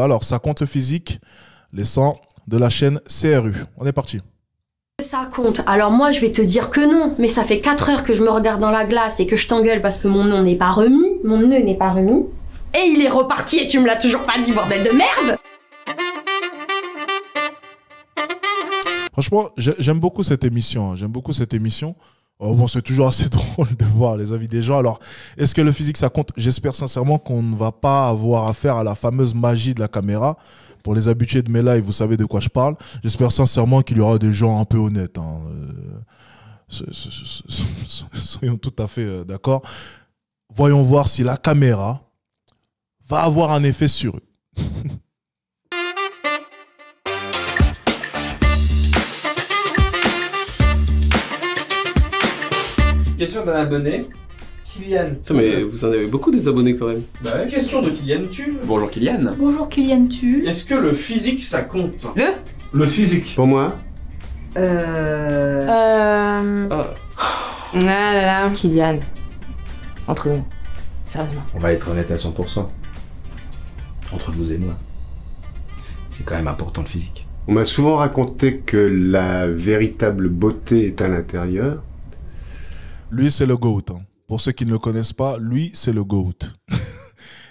Alors, ça compte le physique, les 100 de la chaîne CRU. On est parti. Ça compte. Alors moi, je vais te dire que non, mais ça fait 4 heures que je me regarde dans la glace et que je t'engueule parce que mon nom n'est pas remis, mon nœud n'est pas remis, et il est reparti et tu me l'as toujours pas dit, bordel de merde! Franchement, j'aime beaucoup cette émission. J'aime beaucoup cette émission. Oh, bon, c'est toujours assez drôle de voir les avis des gens. Alors, est-ce que le physique, ça compte? J'espère sincèrement qu'on ne va pas avoir affaire à la fameuse magie de la caméra. Pour les habitués de mes lives, vous savez de quoi je parle. J'espère sincèrement qu'il y aura des gens un peu honnêtes. Hein. Soyons tout à fait d'accord. Voyons voir si la caméra va avoir un effet sur eux. Question d'un abonné, Kylian. Putain, mais vous en avez beaucoup des abonnés quand même. Bah, question de Kylian Tu. Bonjour Kylian. Bonjour Kylian Tu. Est-ce que le physique ça compte? Le Le physique. Pour moi, Ah là là, Kylian. Entre nous. Sérieusement. On va être honnête à 100%. Entre vous et moi. C'est quand même important le physique. on m'a souvent raconté que la véritable beauté est à l'intérieur. Lui, c'est le GOAT. Hein. Pour ceux qui ne le connaissent pas, lui, c'est le GOAT.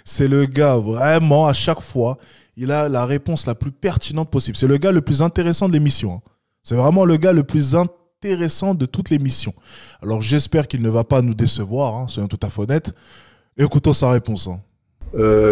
C'est le gars, vraiment, à chaque fois, il a la réponse la plus pertinente possible. C'est le gars le plus intéressant de l'émission. Hein. C'est vraiment le gars le plus intéressant de toute l'émission. Alors, j'espère qu'il ne va pas nous décevoir, hein, soyons tout à fait honnêtes. Écoutons sa réponse. Hein.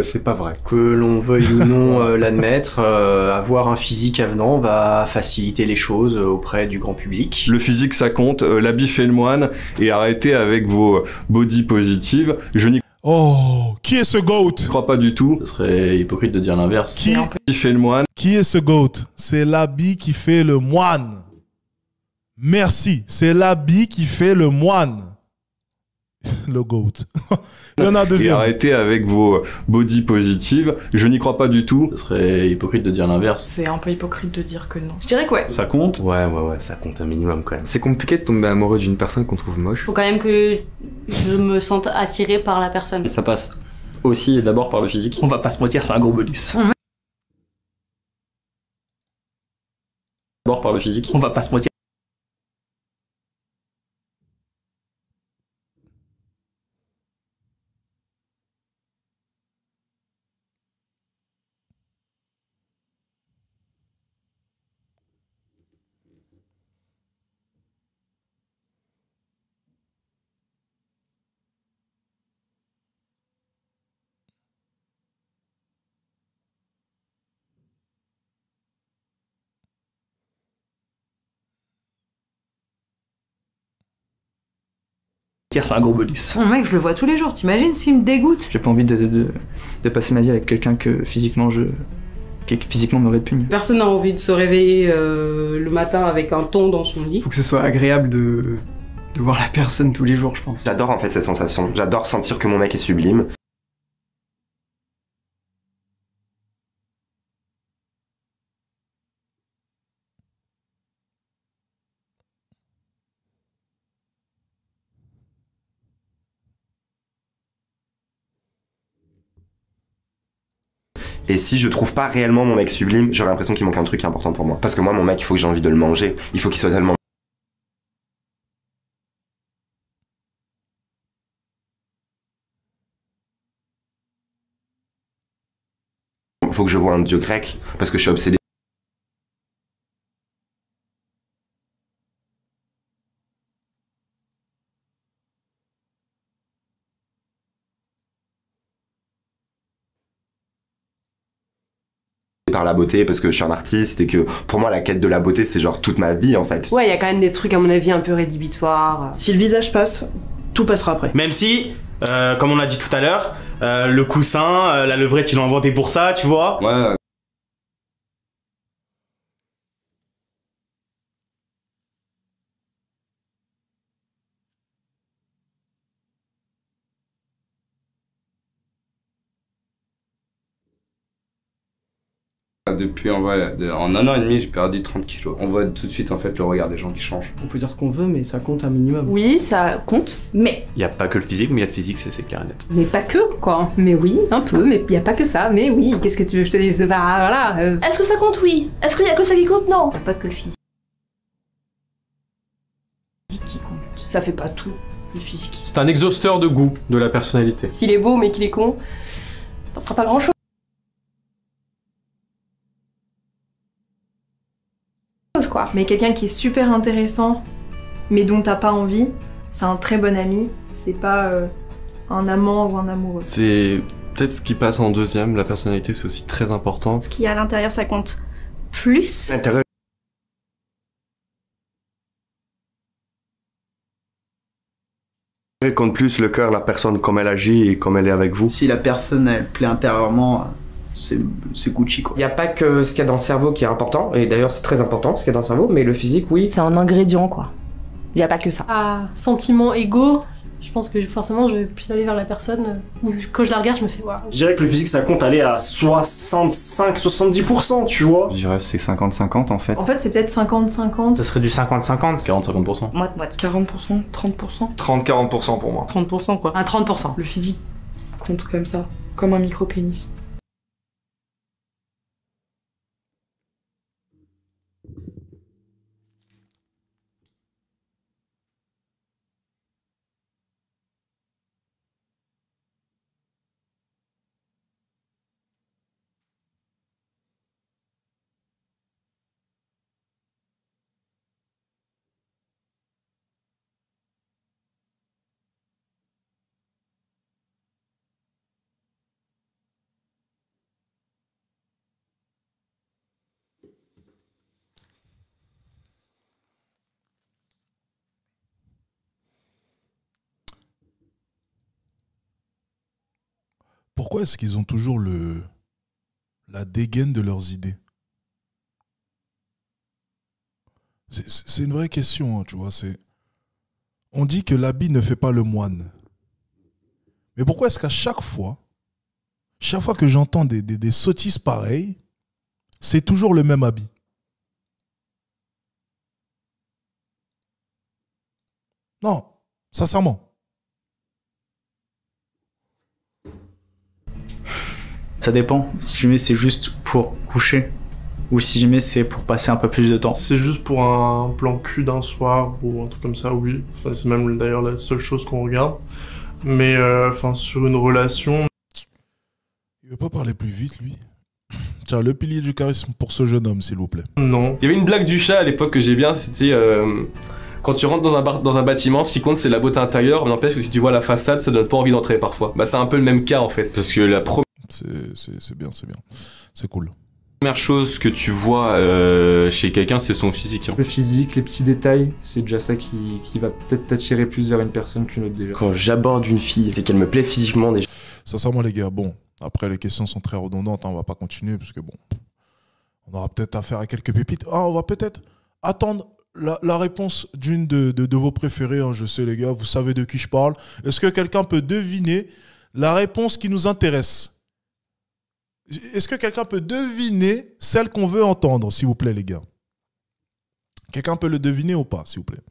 C'est pas vrai. Que l'on veuille ou non l'admettre, avoir un physique avenant va faciliter les choses auprès du grand public. Le physique ça compte, l'habit fait le moine, et arrêtez avec vos body positives. Je n'y Oh, qui est ce GOAT? crois pas du tout. Ce serait hypocrite de dire l'inverse. Qui Fait le moine. Qui est ce GOAT? C'est l'habit qui fait le moine. Merci, c'est l'habit qui fait le moine. Le GOAT. Il y en a un Et deuxième. arrêtez avec vos body positives. Je n'y crois pas du tout. Ce serait hypocrite de dire l'inverse. C'est un peu hypocrite de dire que non. Je dirais que ouais. Ça compte? Ouais, ça compte un minimum quand même. C'est compliqué de tomber amoureux d'une personne qu'on trouve moche. Faut quand même que je me sente attirée par la personne. Ça passe aussi et d'abord par le physique. On va pas se mentir, c'est un gros bonus. D'abord par le physique. On va pas se mentir. C'est un gros bonus. Mon mec, je le vois tous les jours, t'imagines s'il me dégoûte? J'ai pas envie de passer ma vie avec quelqu'un qui physiquement me répugne. Personne n'a envie de se réveiller le matin avec un thon dans son lit. Faut que ce soit agréable de voir la personne tous les jours, je pense. J'adore en fait cette sensation. J'adore sentir que mon mec est sublime. Et si je trouve pas réellement mon mec sublime, j'aurais l'impression qu'il manque un truc important pour moi. Parce que moi, mon mec, il faut que j'ai envie de le manger. Il faut qu'il soit tellement... Il faut que je voie un dieu grec, parce que je suis obsédé. Par la beauté, parce que je suis un artiste et que pour moi la quête de la beauté c'est genre toute ma vie en fait. Ouais, il y a quand même des trucs à mon avis un peu rédhibitoires. Si le visage passe, tout passera après. Même si, comme on a dit tout à l'heure, le coussin, la levrette ils l'ont inventé pour ça, tu vois. Ouais. Depuis en un an et demi, j'ai perdu 30 kilos. On voit tout de suite en fait le regard des gens qui change. On peut dire ce qu'on veut, mais ça compte un minimum. Oui, ça compte, mais... Il n'y a pas que le physique, mais il y a le physique, c'est clair et net. Mais pas que, quoi. Mais oui, un peu, mais il n'y a pas que ça. Mais oui, qu'est-ce que tu veux que je te dise? Bah voilà. Est-ce que ça compte? Oui. Est-ce qu'il y a que ça qui compte? Non. Pas que le physique qui compte. Ça fait pas tout, le physique. C'est un exhausteur de goût de la personnalité. S'il est beau mais qu'il est con, t'en feras pas grand-chose. Quoi. Mais quelqu'un qui est super intéressant, mais dont t'as pas envie, c'est un très bon ami, c'est pas un amant ou un amoureux. C'est peut-être ce qui passe en deuxième, la personnalité c'est aussi très important. Ce qu'il y a à l'intérieur, ça compte plus. L'intérieur compte plus, le cœur, la personne, comme elle agit et comme elle est avec vous. Si la personne, elle plaît intérieurement, c'est Gucci, quoi. Il n'y a pas que ce qu'il y a dans le cerveau qui est important, et d'ailleurs c'est très important ce qu'il y a dans le cerveau, mais le physique, oui. C'est un ingrédient, quoi. Il n'y a pas que ça. Ah, sentiments égaux, je pense que forcément je vais plus aller vers la personne où quand je la regarde, je me fais waouh. Je dirais que le physique ça compte aller à 65-70%, tu vois. Je dirais c'est 50-50 en fait. En fait, c'est peut-être 50-50. Ça serait du 50-50, 40-50%. Moite-moite. 40%, 30%. 30-40% pour moi. 30% quoi. Un 30%. Le physique compte comme ça, comme un micro-pénis. Pourquoi est-ce qu'ils ont toujours la dégaine de leurs idées? C'est une vraie question, hein, tu vois. On dit que l'habit ne fait pas le moine. Mais pourquoi est-ce qu'à chaque fois que j'entends des sottises pareilles, c'est toujours le même habit? Non, sincèrement. Ça dépend. Si jamais c'est juste pour coucher, ou si jamais c'est pour passer un peu plus de temps. C'est juste pour un plan cul d'un soir ou un truc comme ça, oui. Enfin, c'est même d'ailleurs la seule chose qu'on regarde. Mais enfin, sur une relation... Il veut pas parler plus vite, lui? Tiens, le pilier du charisme pour ce jeune homme, s'il vous plaît. Non. Il y avait une blague du chat à l'époque que j'ai bien, c'était... quand tu rentres dans un bâtiment, ce qui compte c'est la beauté intérieure, mais n'empêche que si tu vois la façade, ça donne pas envie d'entrer parfois. Bah c'est un peu le même cas en fait. Parce que la première... C'est bien. C'est cool. La première chose que tu vois chez quelqu'un, c'est son physique. Hein. Le physique, les petits détails, c'est déjà ça qui va peut-être t'attirer plus vers une personne qu'une autre déjà. Quand j'aborde une fille, c'est qu'elle me plaît physiquement déjà. Sincèrement les gars, bon, après les questions sont très redondantes, hein, on va pas continuer parce que bon, on aura peut-être affaire à quelques pépites. Ah, on va peut-être attendre la réponse d'une de vos préférés, hein, je sais les gars, vous savez de qui je parle. Est-ce que quelqu'un peut deviner la réponse qui nous intéresse? Est-ce que quelqu'un peut deviner celle qu'on veut entendre, s'il vous plaît, les gars? Quelqu'un peut le deviner ou pas, s'il vous plaît?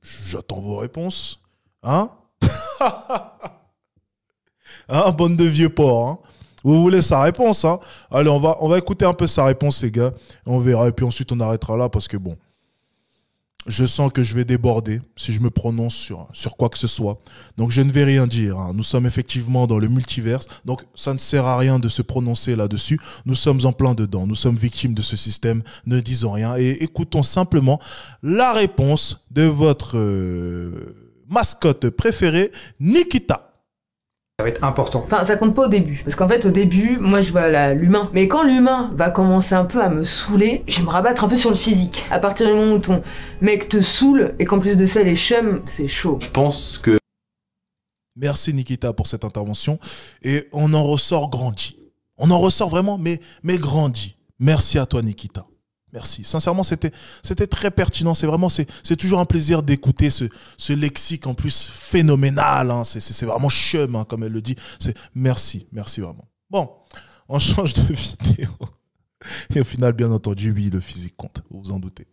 J'attends vos réponses. Hein? Hein, bande de vieux porcs, hein? Vous voulez sa réponse, hein? Allez, on va écouter un peu sa réponse, les gars. On verra, et puis ensuite, on arrêtera là, parce que bon, je sens que je vais déborder si je me prononce sur quoi que ce soit. Donc, je ne vais rien dire. Hein. Nous sommes effectivement dans le multiverse. Donc, ça ne sert à rien de se prononcer là-dessus. Nous sommes en plein dedans. Nous sommes victimes de ce système. Ne disons rien. Et écoutons simplement la réponse de votre mascotte préférée, Nikita. Ça va être important. Enfin, ça compte pas au début. Parce qu'en fait, au début, moi, je vois l'humain. Mais quand l'humain va commencer un peu à me saouler, je vais me rabattre un peu sur le physique. À partir du moment où ton mec te saoule, et qu'en plus de ça, les chums, c'est chaud. Je pense que... Merci Nikita pour cette intervention. Et on en ressort grandi. On en ressort vraiment, mais grandi. Merci à toi Nikita. Merci. Sincèrement, c'était très pertinent. C'est toujours un plaisir d'écouter ce lexique en plus phénoménal. Hein. C'est vraiment chum, hein, comme elle le dit. Merci vraiment. Bon, on change de vidéo. Et au final, bien entendu, oui, le physique compte, vous vous en doutez.